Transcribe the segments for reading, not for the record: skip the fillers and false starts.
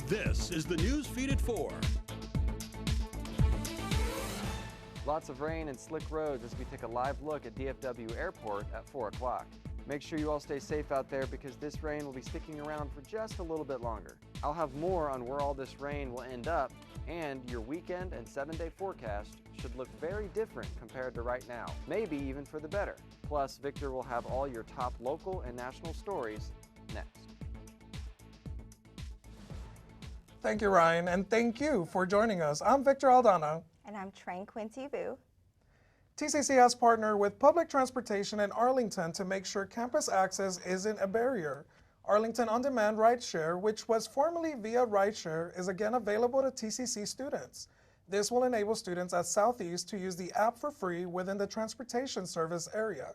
This is the NewsFeed at 4. Lots of rain and slick roads as we take a live look at DFW Airport at 4 o'clock. Make sure you all stay safe out there because this rain will be sticking around for just a little bit longer. I'll have more on where all this rain will end up, and your weekend and 7-day forecast should look very different compared to right now, maybe even for the better. Plus, Victor will have all your top local and national stories next. Thank you, Ryan, and thank you for joining us. I'm Victor Aldana. And I'm Trang Quinty Vu. TCC has partnered with public transportation in Arlington to make sure campus access isn't a barrier. Arlington On Demand Rideshare, which was formerly Via Rideshare, is again available to TCC students. This will enable students at Southeast to use the app for free within the transportation service area.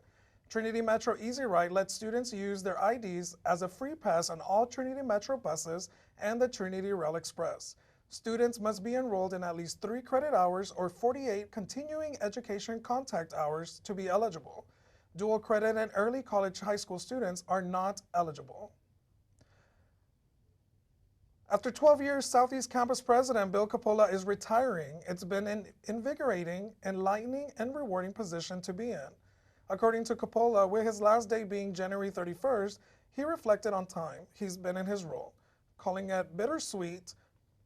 Trinity Metro Easy Ride lets students use their IDs as a free pass on all Trinity Metro buses and the Trinity Rail Express. Students must be enrolled in at least 3 credit hours or 48 continuing education contact hours to be eligible. Dual credit and early college high school students are not eligible. After 12 years, Southeast Campus President Bill Coppola is retiring. It's been an invigorating, enlightening, and rewarding position to be in. According to Coppola, with his last day being January 31st, he reflected on time he's been in his role, calling it bittersweet.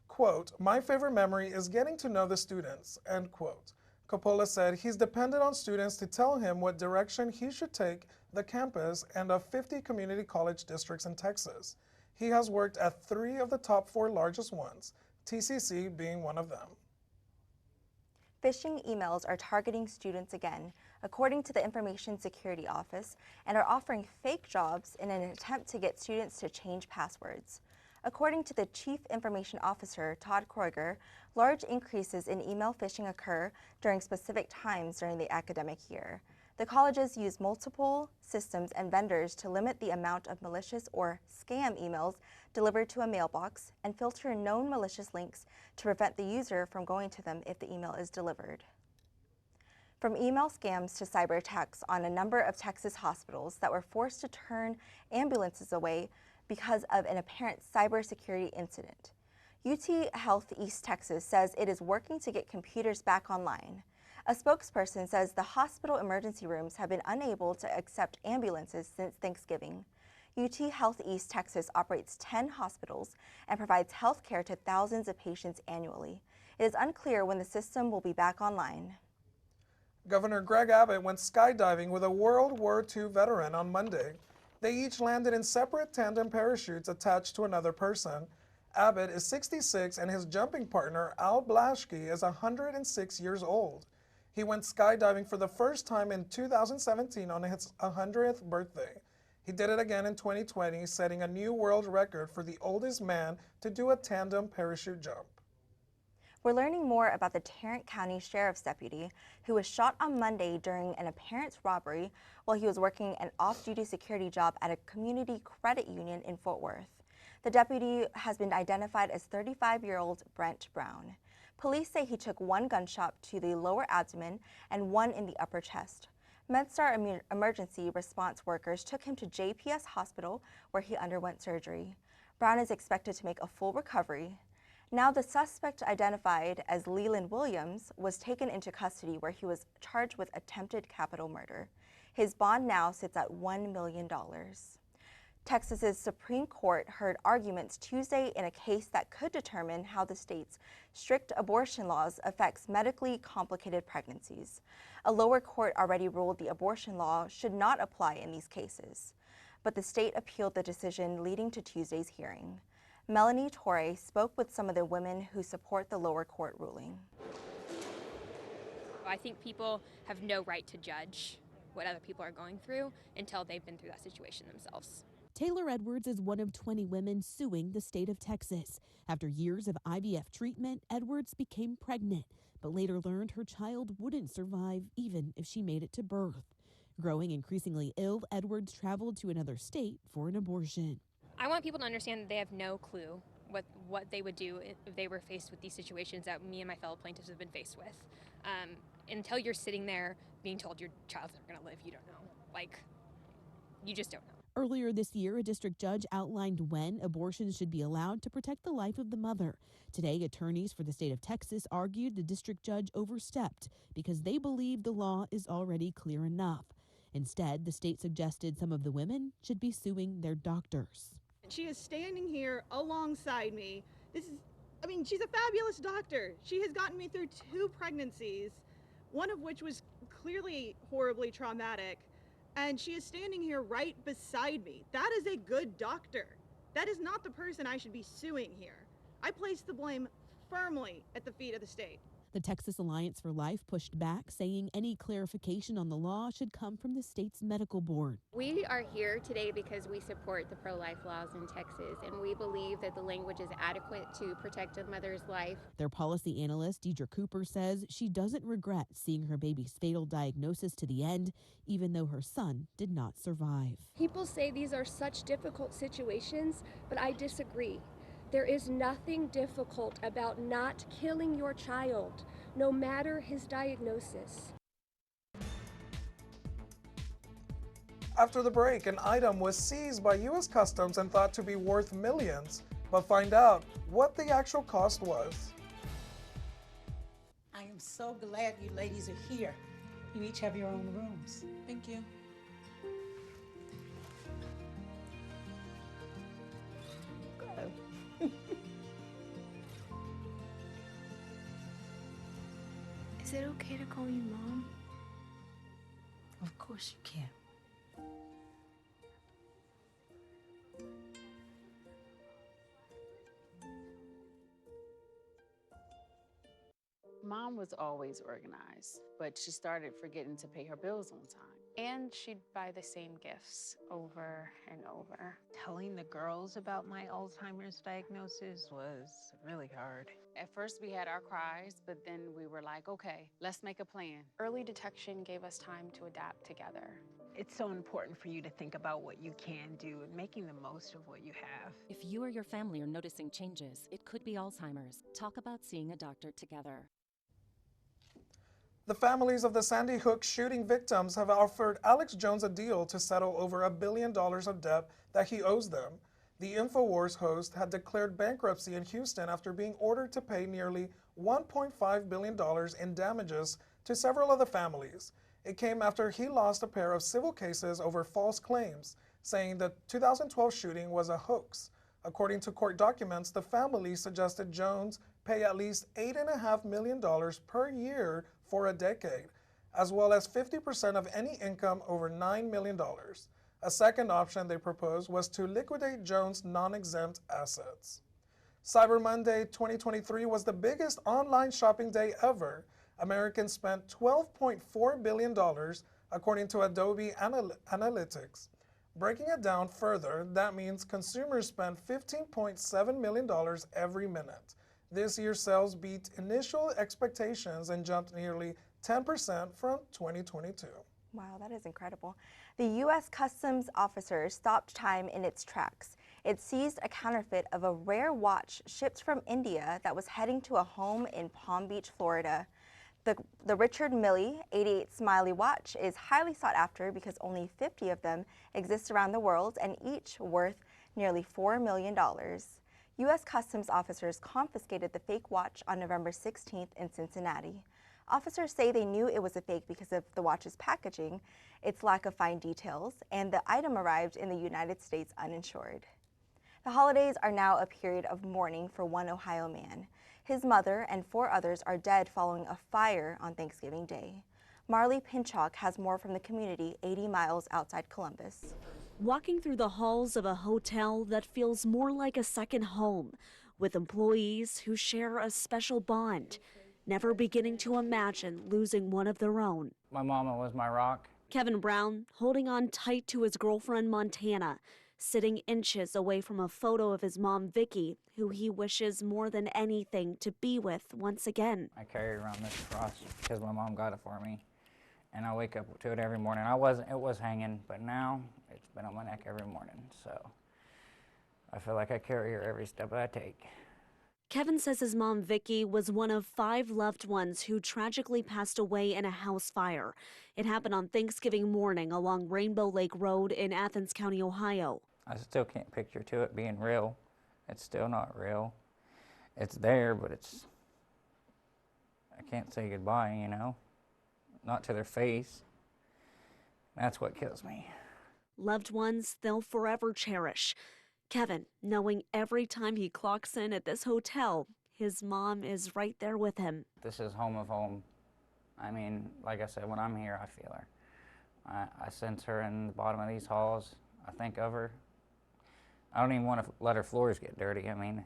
Quote, "My favorite memory is getting to know the students," end quote. Coppola said he's dependent on students to tell him what direction he should take the campus and of 50 community college districts in Texas. He has worked at 3 of the top 4 largest ones, TCC being one of them. Phishing emails are targeting students again, according to the Information Security Office, and are offering fake jobs in an attempt to get students to change passwords. According to the Chief Information Officer, Todd Kroeger, large increases in email phishing occur during specific times during the academic year. The colleges use multiple systems and vendors to limit the amount of malicious or scam emails delivered to a mailbox and filter known malicious links to prevent the user from going to them if the email is delivered. From email scams to cyber attacks on a number of Texas hospitals that were forced to turn ambulances away because of an apparent cybersecurity incident. UT Health East Texas says it is working to get computers back online. A spokesperson says the hospital emergency rooms have been unable to accept ambulances since Thanksgiving. UT Health East Texas operates 10 hospitals and provides health care to thousands of patients annually. It is unclear when the system will be back online. Governor Greg Abbott went skydiving with a World War II veteran on Monday. They each landed in separate tandem parachutes attached to another person. Abbott is 66 and his jumping partner, Al Blaschke, is 106 years old. He went skydiving for the first time in 2017 on his 100th birthday. He did it again in 2020, setting a new world record for the oldest man to do a tandem parachute jump. We're learning more about the Tarrant County Sheriff's deputy who was shot on Monday during an apparent robbery while he was working an off-duty security job at a community credit union in Fort Worth. The deputy has been identified as 35-year-old Brent Brown. Police say he took 1 gunshot to the lower abdomen and 1 in the upper chest. MedStar emergency response workers took him to JPS Hospital where he underwent surgery. Brown is expected to make a full recovery. Now the suspect, identified as Leland Williams, was taken into custody where he was charged with attempted capital murder. His bond now sits at $1 million. Texas's Supreme Court heard arguments Tuesday in a case that could determine how the state's strict abortion laws affects medically complicated pregnancies. A lower court already ruled the abortion law should not apply in these cases, but the state appealed the decision leading to Tuesday's hearing. Melanie Torre spoke with some of the women who support the lower court ruling. I think people have no right to judge what other people are going through until they've been through that situation themselves. Taylor Edwards is one of 20 women suing the state of Texas. After years of IVF treatment, Edwards became pregnant, but later learned her child wouldn't survive even if she made it to birth. Growing increasingly ill, Edwards traveled to another state for an abortion. I want people to understand that they have no clue what they would do if they were faced with these situations that me and my fellow plaintiffs have been faced with. Until you're sitting there being told your child's never going to live, you don't know. You just don't know. Earlier this year, a district judge outlined when abortions should be allowed to protect the life of the mother. Today, attorneys for the state of Texas argued the district judge overstepped because they believe the law is already clear enough. Instead, the state suggested some of the women should be suing their doctors. She is standing here alongside me. She's a fabulous doctor. She has gotten me through 2 pregnancies, one of which was clearly horribly traumatic. And she is standing here right beside me. That is a good doctor. That is not the person I should be suing here. I place the blame firmly at the feet of the state. The Texas Alliance for Life pushed back, saying any clarification on the law should come from the state's medical board. We are here today because we support the pro-life laws in Texas, and we believe that the language is adequate to protect a mother's life. Their policy analyst, Deidre Cooper, says she doesn't regret seeing her baby's fatal diagnosis to the end, even though her son did not survive. People say these are such difficult situations, but I disagree. There is nothing difficult about not killing your child, no matter his diagnosis. After the break, an item was seized by U.S. Customs and thought to be worth millions, but find out what the actual cost was. I am so glad you ladies are here. You each have your own rooms. Thank you. Is it okay to call you Mom? Of course you can. Mom was always organized, but she started forgetting to pay her bills on time. And she'd buy the same gifts over and over. Telling the girls about my Alzheimer's diagnosis was really hard. At first we had our cries, but then we were like, okay, let's make a plan. Early detection gave us time to adapt together. It's so important for you to think about what you can do and making the most of what you have. If you or your family are noticing changes, it could be Alzheimer's. Talk about seeing a doctor together. The families of the Sandy Hook shooting victims have offered Alex Jones a deal to settle over $1 billion of debt that he owes them. The InfoWars host had declared bankruptcy in Houston after being ordered to pay nearly $1.5 billion in damages to several of the families. It came after he lost a pair of civil cases over false claims, saying the 2012 shooting was a hoax. According to court documents, the family suggested Jones pay at least $8.5 million per year for a decade, as well as 50% of any income over $9 million. A second option they proposed was to liquidate Jones' non-exempt assets. Cyber Monday 2023 was the biggest online shopping day ever. Americans spent $12.4 billion, according to Adobe Analytics. Breaking it down further, that means consumers spent $15.7 million every minute. This year's sales beat initial expectations and jumped nearly 10% from 2022. Wow, that is incredible. The U.S. Customs officers stopped time in its tracks. It seized a counterfeit of a rare watch shipped from India that was heading to a home in Palm Beach, Florida. The Richard Mille 88 Smiley watch is highly sought after because only 50 of them exist around the world and each worth nearly $4 million. U.S. Customs officers confiscated the fake watch on November 16th in Cincinnati. Officers say they knew it was a fake because of the watch's packaging, its lack of fine details, and the item arrived in the United States uninsured. The holidays are now a period of mourning for one Ohio man. His mother and 4 others are dead following a fire on Thanksgiving Day. Marley Pinchuk has more from the community 80 miles outside Columbus. Walking through the halls of a hotel that feels more like a second home, with employees who share a special bond, never beginning to imagine losing one of their own. My mama was my rock. Kevin Brown holding on tight to his girlfriend Montana, sitting inches away from a photo of his mom Vicky, who he wishes more than anything to be with once again. I carry around this cross because my mom got it for me, and I wake up to it every morning. It was hanging, but now it's been on my neck every morning, so I feel like I carry her every step I take. Kevin says his mom, Vicky, was one of 5 loved ones who tragically passed away in a house fire. It happened on Thanksgiving morning along Rainbow Lake Road in Athens County, Ohio. I still can't picture to it being real. It's still not real. It's there, but I can't say goodbye, you know? Not to their face. That's what kills me. Loved ones they'll forever cherish. Kevin, knowing every time he clocks in at this hotel, his mom is right there with him. This is home of home. I mean, like I said, when I'm here, I feel her. I sense her in the bottom of these halls. I think of her. I don't even want to let her floors get dirty. I mean,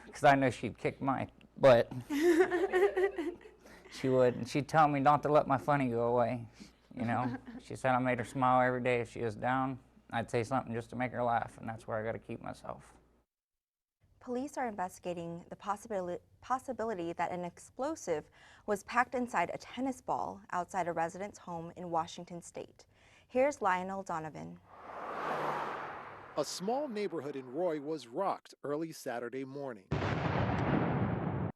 because I know she'd kick my butt. She would, and she'd tell me not to let my funny go away. You know, she said I made her smile every day. If she was down, I'd say something just to make her laugh, and that's where I got to keep myself. Police are investigating the possibility that an explosive was packed inside a tennis ball outside a resident's home in Washington State. Here's Lionel Donovan. A small neighborhood in Roy was rocked early Saturday morning.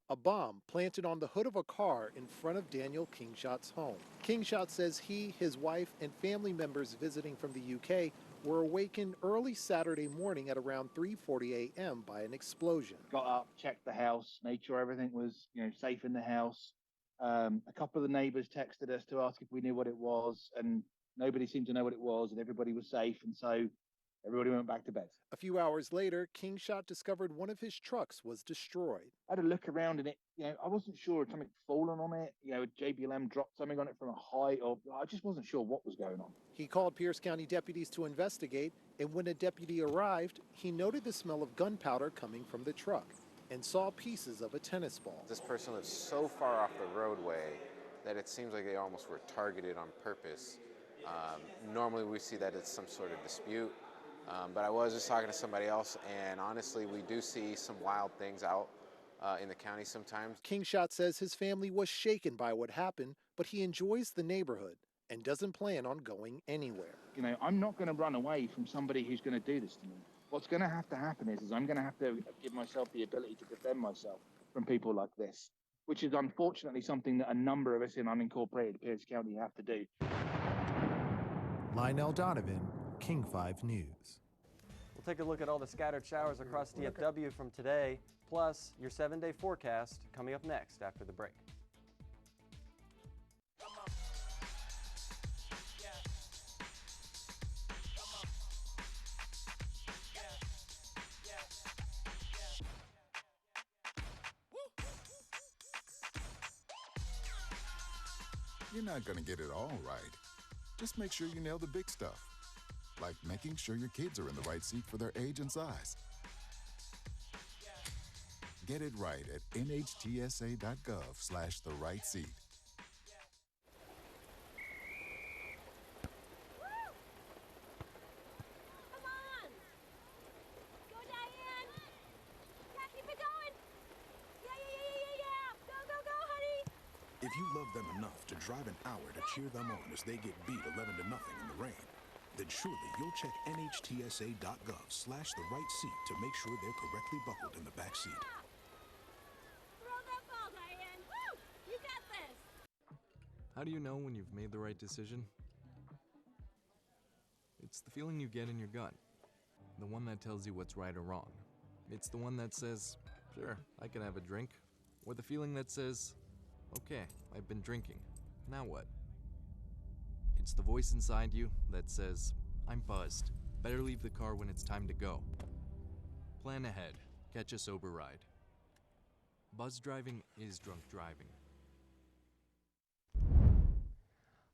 A bomb planted on the hood of a car in front of Daniel Kingshot's home. Kingshot says he, his wife, and family members visiting from the UK were awakened early Saturday morning at around 3:40 a.m. by an explosion. Got up, checked the house, made sure everything was, safe in the house. A couple of the neighbors texted us to ask if we knew what it was, and nobody seemed to know what it was, and everybody was safe, and so everybody went back to bed. A few hours later, Kingshot discovered one of his trucks was destroyed. I had a look around and it, I wasn't sure if something had fallen on it, JBLM dropped something on it from a height, or I just wasn't sure what was going on. He called Pierce County deputies to investigate, and when a deputy arrived, he noted the smell of gunpowder coming from the truck and saw pieces of a tennis ball. This person lives so far off the roadway that it seems like they almost were targeted on purpose. Normally we see that it's some sort of dispute. But I was just talking to somebody else, and honestly, we do see some wild things out in the county sometimes. Kingshot says his family was shaken by what happened, but he enjoys the neighborhood and doesn't plan on going anywhere. I'm not going to run away from somebody who's going to do this to me. What's going to have to happen is I'm going to have to give myself the ability to defend myself from people like this, which is unfortunately something that a number of us in unincorporated Pierce County have to do. Lionel Donovan, King 5 News. We'll take a look at all the scattered showers across DFW from today, plus your 7-day forecast coming up next after the break. You're not going to get it all right. Just make sure you nail the big stuff, like making sure your kids are in the right seat for their age and size. Get it right at nhtsa.gov/the-right-seat. If you love them enough to drive an hour to cheer them on as they get beat 11-0 in the rain, then surely you'll check nhtsa.gov/the-right-seat to make sure they're correctly buckled in the back seat. Throw that ball, Diane! Woo! You got this! How do you know when you've made the right decision? It's the feeling you get in your gut. The one that tells you what's right or wrong. It's the one that says, sure, I can have a drink. Or the feeling that says, okay, I've been drinking. Now what? It's the voice inside you that says, I'm buzzed. Better leave the car when it's time to go. Plan ahead. Catch a sober ride. Buzz driving is drunk driving.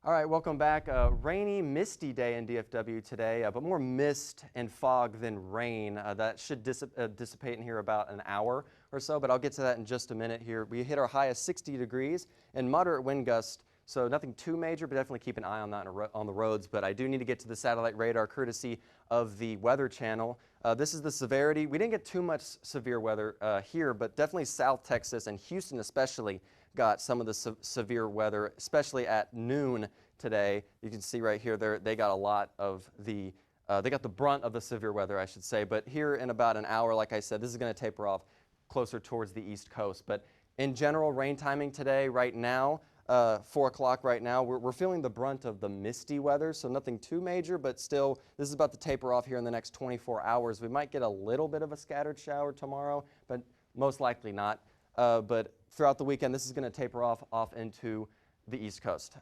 All right, welcome back. Rainy, misty day in DFW today, but more mist and fog than rain. That should dissipate in here about an hour or so, but I'll get to that in just a minute here. We hit our high of 60 degrees and moderate wind gust, so nothing too major, but definitely keep an eye on that on the roads. But I do need to get to the satellite radar courtesy of the Weather Channel. This is the severity. We didn't get too much severe weather here, but definitely South Texas and Houston especially got some of the severe weather, especially at noon today. You can see right here, they got a lot of the, they got the brunt of the severe weather, I should say. But here in about an hour, like I said, this is going to taper off closer towards the East Coast. But in general, rain timing today, right now, 4 o'clock right now, we're feeling the brunt of the misty weather, so nothing too major, but still, this is about to taper off here in the next 24 hours. We might get a little bit of a scattered shower tomorrow, but most likely not. But throughout the weekend, this is going to taper off into the East Coast.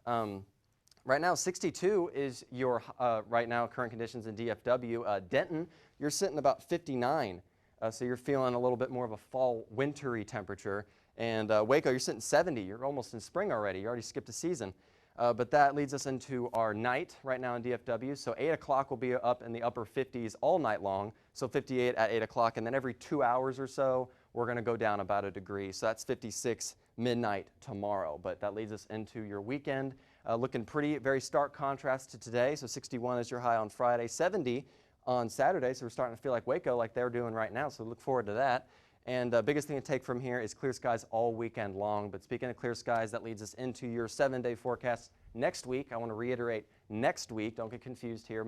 Right now, 62 is your right now current conditions in DFW. Denton, you're sitting about 59, so you're feeling a little bit more of a fall wintry temperature. And Waco, you're sitting 70. You're almost in spring already. You already skipped a season. But that leads us into our night right now in DFW. So 8 o'clock will be up in the upper 50s all night long. So 58 at 8 o'clock. And then every 2 hours or so, we're going to go down about a degree. So that's 56 midnight tomorrow. But that leads us into your weekend. Looking pretty, very stark contrast to today. So 61 is your high on Friday, 70 on Saturday. So we're starting to feel like Waco like they're doing right now. So look forward to that. And the biggest thing to take from here is clear skies all weekend long. But speaking of clear skies, that leads us into your 7-day forecast next week. I want to reiterate next week. Don't get confused here.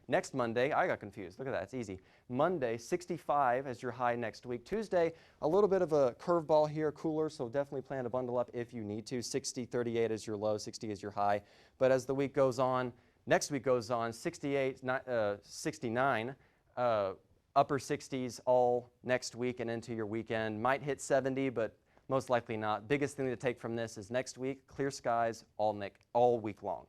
Next Monday, I got confused. Look at that. It's easy. Monday, 65 as your high next week. Tuesday, a little bit of a curveball here, cooler, so definitely plan to bundle up if you need to. 60, 38 is your low, 60 is your high. But as the week goes on, next week goes on, 68, 69, upper 60s all next week and into your weekend. Might hit 70, but most likely not. Biggest thing to take from this is next week, clear skies all week long.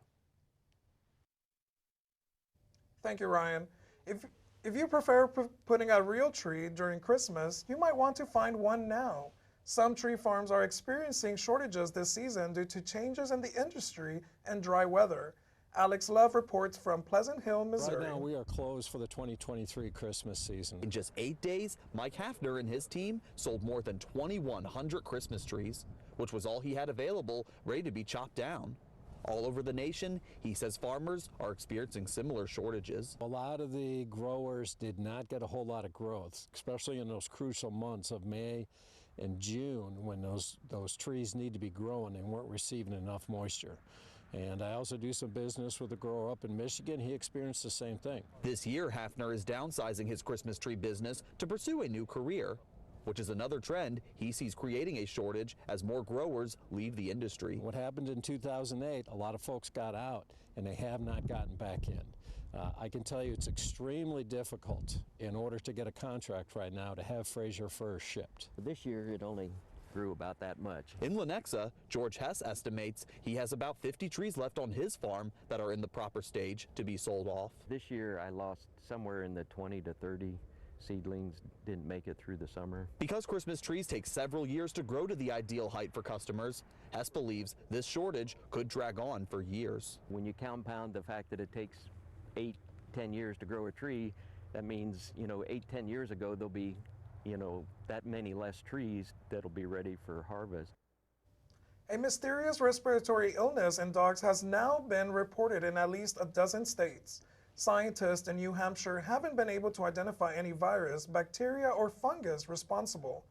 Thank you, Ryan. If you prefer putting a real tree during Christmas, you might want to find one now. Some tree farms are experiencing shortages this season due to changes in the industry and dry weather. Alex Love reports from Pleasant Hill, Missouri. Right now, we are closed for the 2023 Christmas season. In just 8 days, Mike Hafner and his team sold more than 2,100 Christmas trees, which was all he had available, ready to be chopped down. All over the nation, he says farmers are experiencing similar shortages. A lot of the growers did not get a whole lot of growth, especially in those crucial months of May and June when those trees need to be growing and weren't receiving enough moisture. And I also do some business with a grower up in Michigan. He experienced the same thing. This year, Hafner is downsizing his Christmas tree business to pursue a new career, which is another trend he sees creating a shortage as more growers leave the industry. What happened in 2008, a lot of folks got out and they have not gotten back in. I can tell you it's extremely difficult in order to get a contract right now to have Fraser firs shipped. This year it only grew about that much. In Lenexa, George Hess estimates he has about 50 trees left on his farm that are in the proper stage to be sold off. This year I lost somewhere in the 20 to 30 seedlings, didn't make it through the summer. Because Christmas trees take several years to grow to the ideal height for customers, Hess believes this shortage could drag on for years. When you compound the fact that it takes 8-10 years to grow a tree, that means, 8-10 years ago there'll be that many less trees that'll be ready for harvest. A mysterious respiratory illness in dogs has now been reported in at least a dozen states. Scientists in New Hampshire haven't been able to identify any virus, bacteria, or fungus responsible.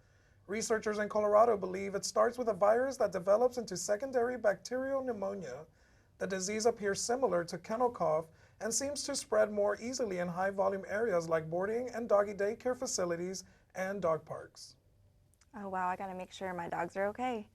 Researchers in Colorado believe it starts with a virus that develops into secondary bacterial pneumonia. The disease appears similar to kennel cough and seems to spread more easily in high-volume areas like boarding and doggy daycare facilities and dog parks. Oh wow, I gotta make sure my dogs are okay.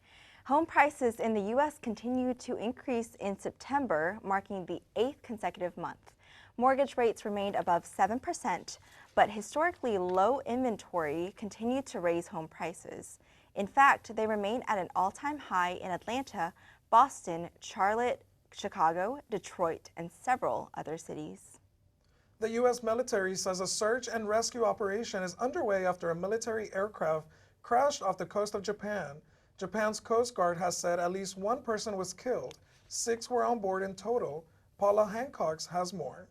Home prices in the U.S. continued to increase in September, marking the 8th consecutive month. Mortgage rates remained above 7%, but historically low inventory continued to raise home prices. In fact, they remain at an all-time high in Atlanta, Boston, Charlotte, Chicago, Detroit, and several other cities. The U.S. military says a search and rescue operation is underway after a military aircraft crashed off the coast of Japan. Japan's Coast Guard has said at least one person was killed. 6 were on board in total. Paula Hancock has more.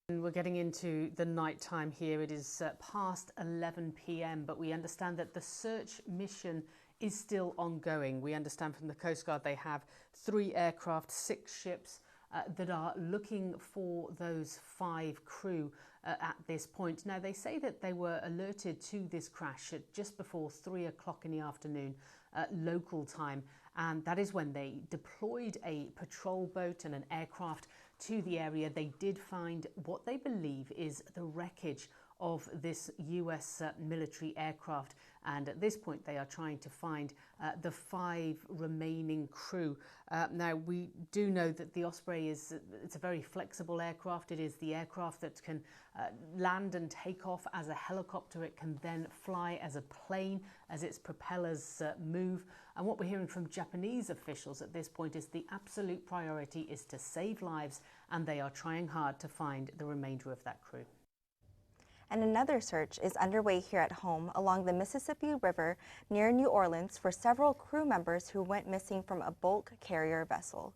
We're getting into the night time here. It is past 11 p.m., but we understand that the search mission is still ongoing. We understand from the Coast Guard they have 3 aircraft, 6 ships that are looking for those 5 crew at this point. Now, they say that they were alerted to this crash at just before 3 o'clock in the afternoon local time, and that is when they deployed a patrol boat and an aircraft to the area. They did find what they believe is the wreckage of this US military aircraft. And at this point, they are trying to find the 5 remaining crew. Now, we do know that the Osprey it's a very flexible aircraft. It is the aircraft that can land and take off as a helicopter. It can then fly as a plane as its propellers move. And what we're hearing from Japanese officials at this point is the absolute priority is to save lives, and they are trying hard to find the remainder of that crew. And another search is underway here at home along the Mississippi River near New Orleans for several crew members who went missing from a bulk carrier vessel.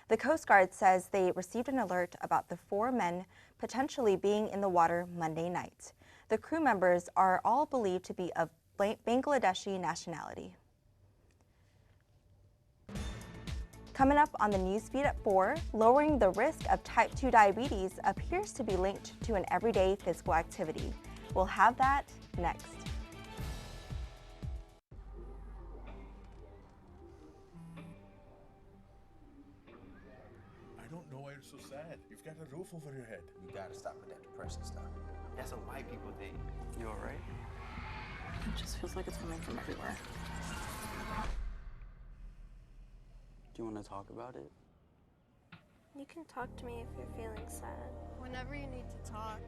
The Coast Guard says they received an alert about the 4 men potentially being in the water Monday night. The crew members are all believed to be of Bangladeshi nationality. Coming up on the Newsfeed at 4, lowering the risk of type 2 diabetes appears to be linked to an everyday physical activity. We'll have that next. I don't know why you're so sad. You've got a roof over your head. You gotta stop with that depression stuff. That's what white people think. You alright? It just feels like it's coming from everywhere. Do you want to talk about it? You can talk to me if you're feeling sad. Whenever you need to talk,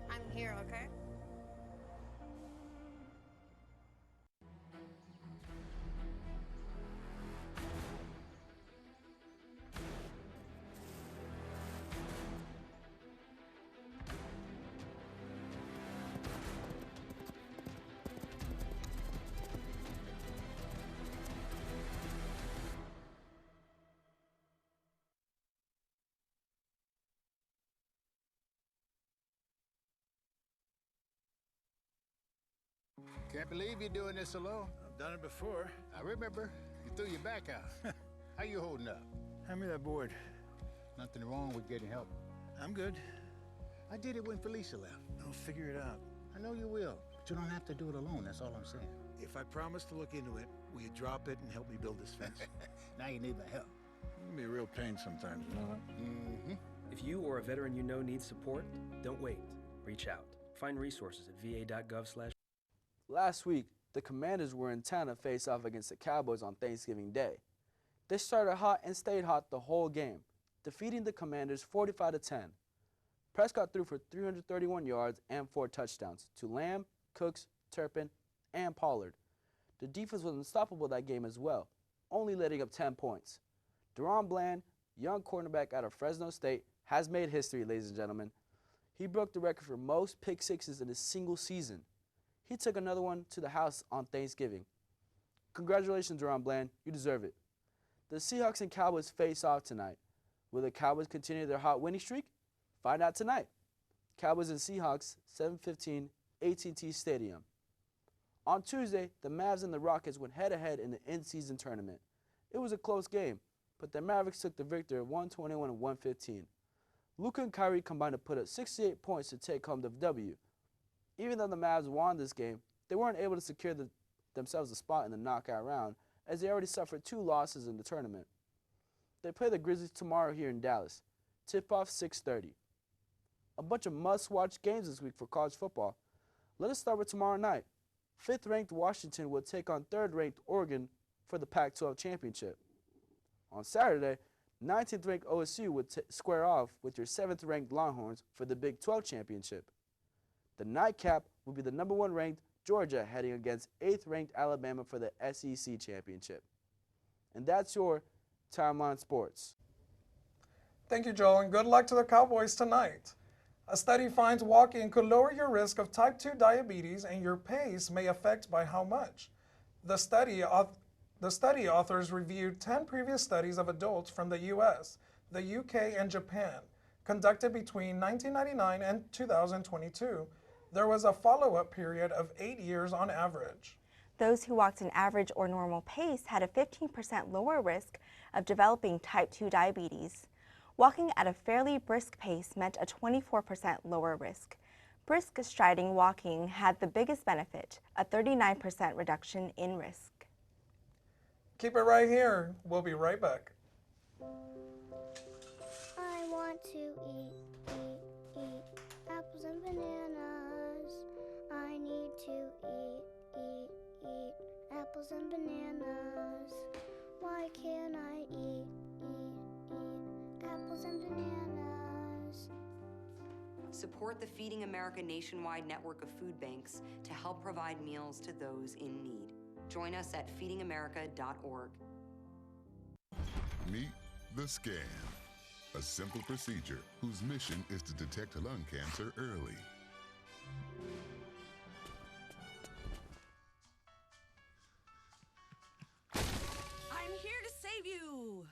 I'm here, okay? Can't believe you're doing this alone. I've done it before. I remember. You threw your back out. How you holding up? Hand me that board. Nothing wrong with getting help. I'm good. I did it when Felicia left. I'll figure it out. I know you will, but you don't have to do it alone. That's all I'm saying. If I promise to look into it, will you drop it and help me build this fence? Now you need my help. It can be a real pain sometimes, you know that? Mm-hmm. If you or a veteran you know needs support, don't wait. Reach out. Find resources at va.gov/. Last week, the Commanders were in town to face off against the Cowboys on Thanksgiving Day. They started hot and stayed hot the whole game, defeating the Commanders 45-10. Prescott threw for 331 yards and 4 touchdowns to Lamb, Cooks, Turpin, and Pollard. The defense was unstoppable that game as well, only letting up 10 points. Deron Bland, young cornerback out of Fresno State, has made history, ladies and gentlemen. He broke the record for most pick sixes in a single season. He took another one to the house on Thanksgiving. Congratulations, Deron Bland. You deserve it. The Seahawks and Cowboys face off tonight. Will the Cowboys continue their hot winning streak? Find out tonight. Cowboys and Seahawks, 7:15, AT&T Stadium. On Tuesday, the Mavs and the Rockets went head-to-head in the in-season tournament. It was a close game, but the Mavericks took the victory 121-115. Luka and Kyrie combined to put up 68 points to take home the W. Even though the Mavs won this game, they weren't able to secure themselves a spot in the knockout round, as they already suffered 2 losses in the tournament. They play the Grizzlies tomorrow here in Dallas. Tip-off 6:30. A bunch of must-watch games this week for college football. Let us start with tomorrow night. 5th-ranked Washington will take on 3rd-ranked Oregon for the Pac-12 championship. On Saturday, 19th-ranked OSU will square off with your 7th-ranked Longhorns for the Big 12 championship. The nightcap will be the number 1 ranked Georgia heading against 8th-ranked Alabama for the SEC championship. And that's your Timeline Sports. Thank you, Joel, and good luck to the Cowboys tonight. A study finds walking could lower your risk of type 2 diabetes, and your pace may affect by how much. The study authors reviewed 10 previous studies of adults from the US, the UK, and Japan, conducted between 1999 and 2022. There was a follow-up period of 8 years on average. Those who walked an average or normal pace had a 15% lower risk of developing type 2 diabetes. Walking at a fairly brisk pace meant a 24% lower risk. Brisk striding walking had the biggest benefit, a 39% reduction in risk. Keep it right here. We'll be right back. I want to eat apples and bananas. I need to eat apples and bananas. Why can't I eat apples and bananas? Support the Feeding America nationwide network of food banks to help provide meals to those in need. Join us at feedingamerica.org. Meet the scan, a simple procedure whose mission is to detect lung cancer early. I'm here to save you.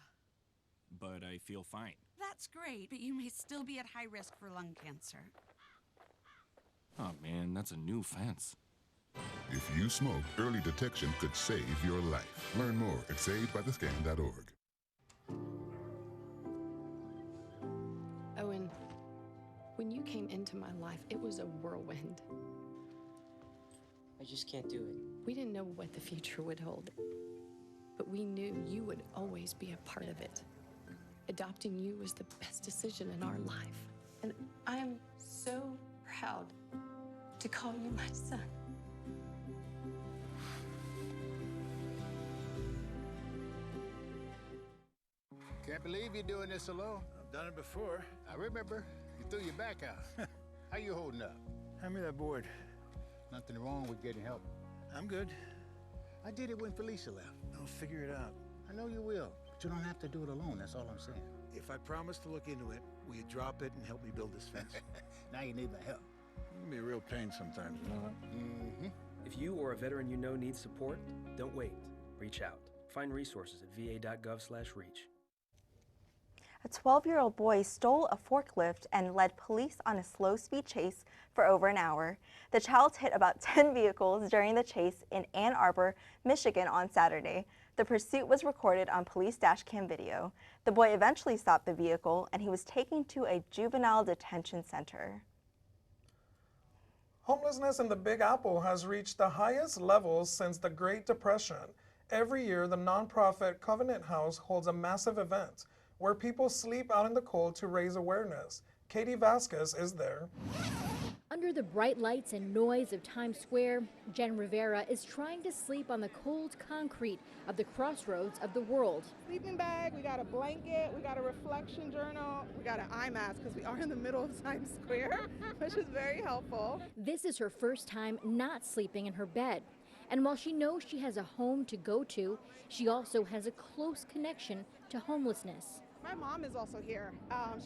But I feel fine. That's great, but you may still be at high risk for lung cancer. Oh man, that's a new fence. If you smoke, early detection could save your life. Learn more at savedbythescan.org. Owen, when you came into my life, it was a whirlwind. I just can't do it. We didn't know what the future would hold, but we knew you would always be a part of it. Adopting you was the best decision in our life, and I am so proud to call you my son. Can't believe you're doing this alone. I've done it before. I remember. You threw your back out. How you holding up? Hand me that board. Nothing wrong with getting help. I'm good. I did it when Felicia left. I'll figure it out. I know you will, but you don't have to do it alone. That's all I'm saying. If I promise to look into it, will you drop it and help me build this fence? Now you need my help. It can be a real pain sometimes, you know that? Mm-hmm. If you or a veteran you know needs support, don't wait. Reach out. Find resources at va.gov/reach. A 12-year-old boy stole a forklift and led police on a slow-speed chase for over an hour. The child hit about 10 vehicles during the chase in Ann Arbor, Michigan on Saturday. The pursuit was recorded on police dashcam video. The boy eventually stopped the vehicle and he was taken to a juvenile detention center. Homelessness in the Big Apple has reached the highest levels since the Great Depression. Every year, the nonprofit Covenant House holds a massive event where people sleep out in the cold to raise awareness. Katie Vasquez is there. Under the bright lights and noise of Times Square, Jen Rivera is trying to sleep on the cold concrete of the crossroads of the world. Sleeping bag, we got a blanket, we got a reflection journal, we got an eye mask because we are in the middle of Times Square, which is very helpful. This is her first time not sleeping in her bed. And while she knows she has a home to go to, she also has a close connection to homelessness. My mom is also here.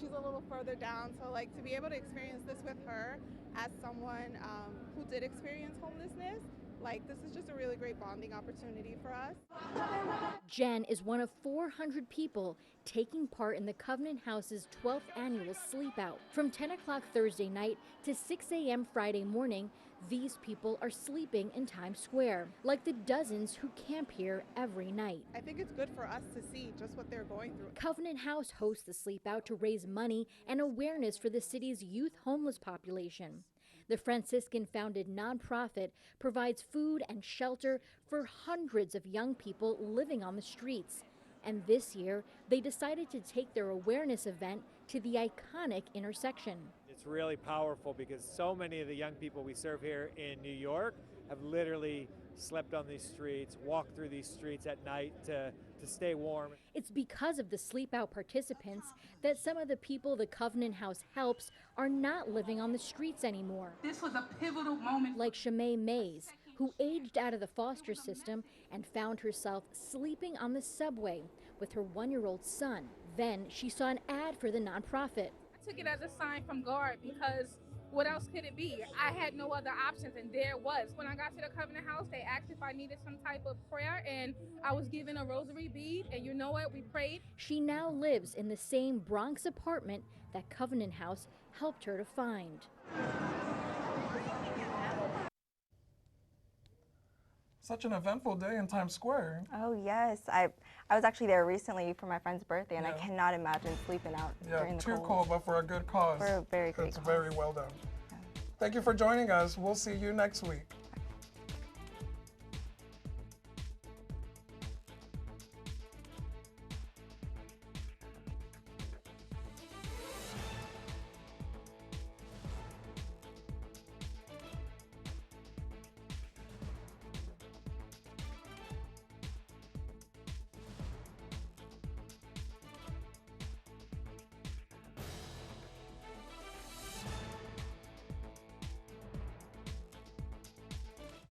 She's a little further down, so like to be able to experience this with her as someone who did experience homelessness, like this is just a really great bonding opportunity for us. Jen is one of 400 people taking part in the Covenant House's 12th annual Sleep Out. From 10 o'clock Thursday night to 6 a.m. Friday morning, these people are sleeping in Times Square, like the dozens who camp here every night. I think it's good for us to see just what they're going through. Covenant House hosts the Sleep Out to raise money and awareness for the city's youth homeless population. The Franciscan-founded nonprofit provides food and shelter for hundreds of young people living on the streets. And this year, they decided to take their awareness event to the iconic intersection. It's really powerful because so many of the young people we serve here in New York have literally slept on these streets, walked through these streets at night to stay warm. It's because of the Sleep Out participants that some of the people the Covenant House helps are not living on the streets anymore. This was a pivotal moment. Like Shamae Mays, who aged out of the foster system and found herself sleeping on the subway with her 1-year-old son. Then she saw an ad for the nonprofit. I took it as a sign from God because what else could it be? I had no other options, and there it was. When I got to the Covenant House, they asked if I needed some type of prayer, and I was given a rosary bead, and you know what? We prayed. She now lives in the same Bronx apartment that Covenant House helped her to find. Such an eventful day in Times Square. Oh yes, I was actually there recently for my friend's birthday, and I cannot imagine sleeping out during the too cold. cold, but for a good cause. For a very great It's cause. very well done. Yeah. Thank you for joining us. We'll see you next week.